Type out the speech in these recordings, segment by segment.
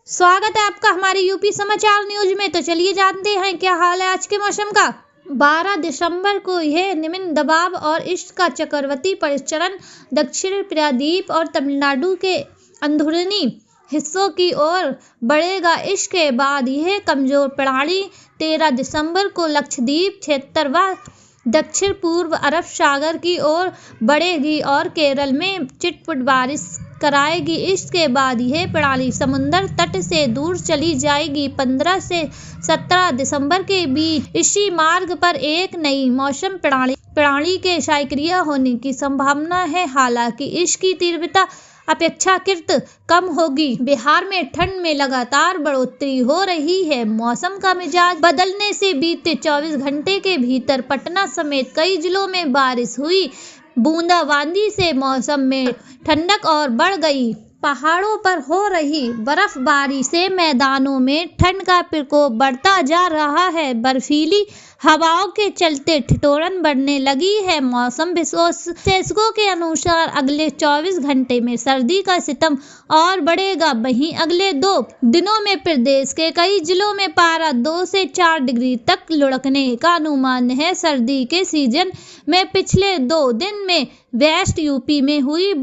स्वागत है आपका हमारे यूपी समाचार न्यूज में। तो चलिए जानते हैं क्या हाल है आज के मौसम का। 12 दिसंबर को यह निम्न दबाव और ईस्ट का चक्रवाती परिसर दक्षिण प्रायद्वीप और तमिलनाडु के अंदरूनी हिस्सों की ओर बढ़ेगा। इसके बाद यह कमजोर प्रणाली 13 दिसंबर को लक्षद्वीप क्षेत्र व दक्षिण पूर्व अरब सागर की ओर बढ़ेगी और केरल में चिटपुट बारिश कराएगी। इसके बाद यह प्रणाली समुद्र तट से दूर चली जाएगी। 15 से 17 दिसंबर के बीच इसी मार्ग पर एक नई मौसम प्रणाली के सक्रिय होने की संभावना है। हालांकि इसकी तीव्रता अपेक्षाकृत कम होगी। बिहार में ठंड में लगातार बढ़ोतरी हो रही है। मौसम का मिजाज बदलने से बीते 24 घंटे के भीतर पटना समेत कई जिलों में बारिश हुई। बूंदाबांदी से मौसम में ठंडक और बढ़ गई। पहाड़ों पर हो रही बर्फबारी से मैदानों में ठंड का प्रकोप बढ़ता जा रहा है। बर्फीली हवाओं के चलते ठिठुरन बढ़ने लगी है। मौसम विशेषज्ञों के अनुसार अगले 24 घंटे में सर्दी का सितम और बढ़ेगा। वहीं अगले 2 दिनों में प्रदेश के कई जिलों में पारा 2 से 4 डिग्री तक लुढ़कने का अनुमान है। सर्दी के सीजन में पिछले 2 दिन में वेस्ट यूपी में हुई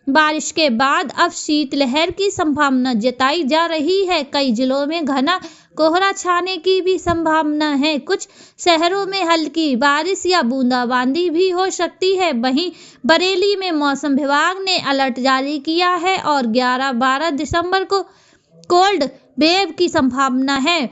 बारिश के बाद अब शीतलहर की संभावना जताई जा रही है। कई जिलों में घना कोहरा छाने की भी संभावना है। कुछ शहरों में हल्की बारिश या बूंदाबांदी भी हो सकती है। वहीं बरेली में मौसम विभाग ने अलर्ट जारी किया है और 11-12 दिसंबर को कोल्ड वेव की संभावना है।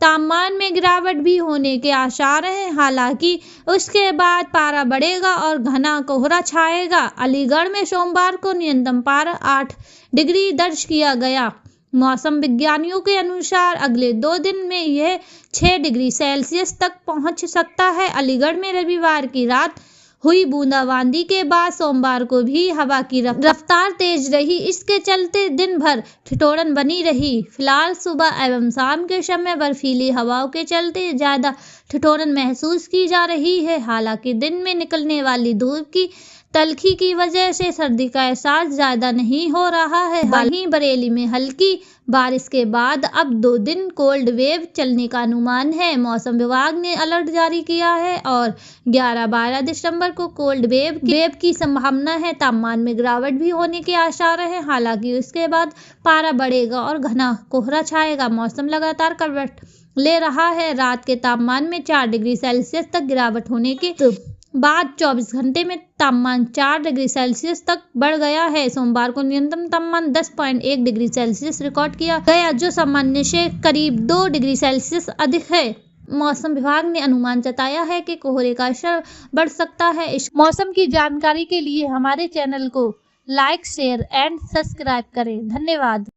तापमान में गिरावट भी होने के आसार हैं। हालांकि उसके बाद पारा बढ़ेगा और घना कोहरा छाएगा। अलीगढ़ में सोमवार को न्यूनतम पारा 8 डिग्री दर्ज किया गया। मौसम विज्ञानियों के अनुसार अगले 2 दिन में यह 6 डिग्री सेल्सियस तक पहुंच सकता है। अलीगढ़ में रविवार की रात हुई बूंदाबांदी के बाद सोमवार को भी हवा की रफ्तार तेज रही। इसके चलते दिन भर ठिठुरन बनी रही। फिलहाल सुबह एवं शाम के समय बर्फीली हवाओं के चलते ज्यादा ठिठुरन महसूस की जा रही है। हालांकि दिन में निकलने वाली धूप की तल्खी की वजह से सर्दी का एहसास ज्यादा नहीं हो रहा है। वहीं बरेली में हल्की बारिश के बाद अब 2 दिन कोल्ड वेव चलने का अनुमान है। मौसम विभाग ने अलर्ट जारी किया है और 11-12 दिसंबर को कोल्ड वेव की संभावना है। तापमान में गिरावट भी होने के आसार है। हालांकि उसके बाद पारा बढ़ेगा और घना कोहरा छाएगा। मौसम लगातार करवट ले रहा है। रात के तापमान में 4 डिग्री सेल्सियस तक गिरावट होने के बाद 24 घंटे में तापमान 4 डिग्री सेल्सियस तक बढ़ गया है। सोमवार को न्यूनतम तापमान 10.1 डिग्री सेल्सियस रिकॉर्ड किया गया, जो सामान्य से करीब 2 डिग्री सेल्सियस अधिक है। मौसम विभाग ने अनुमान जताया है कि कोहरे का असर बढ़ सकता है। इस मौसम की जानकारी के लिए हमारे चैनल को लाइक, शेयर एंड सब्सक्राइब करें। धन्यवाद।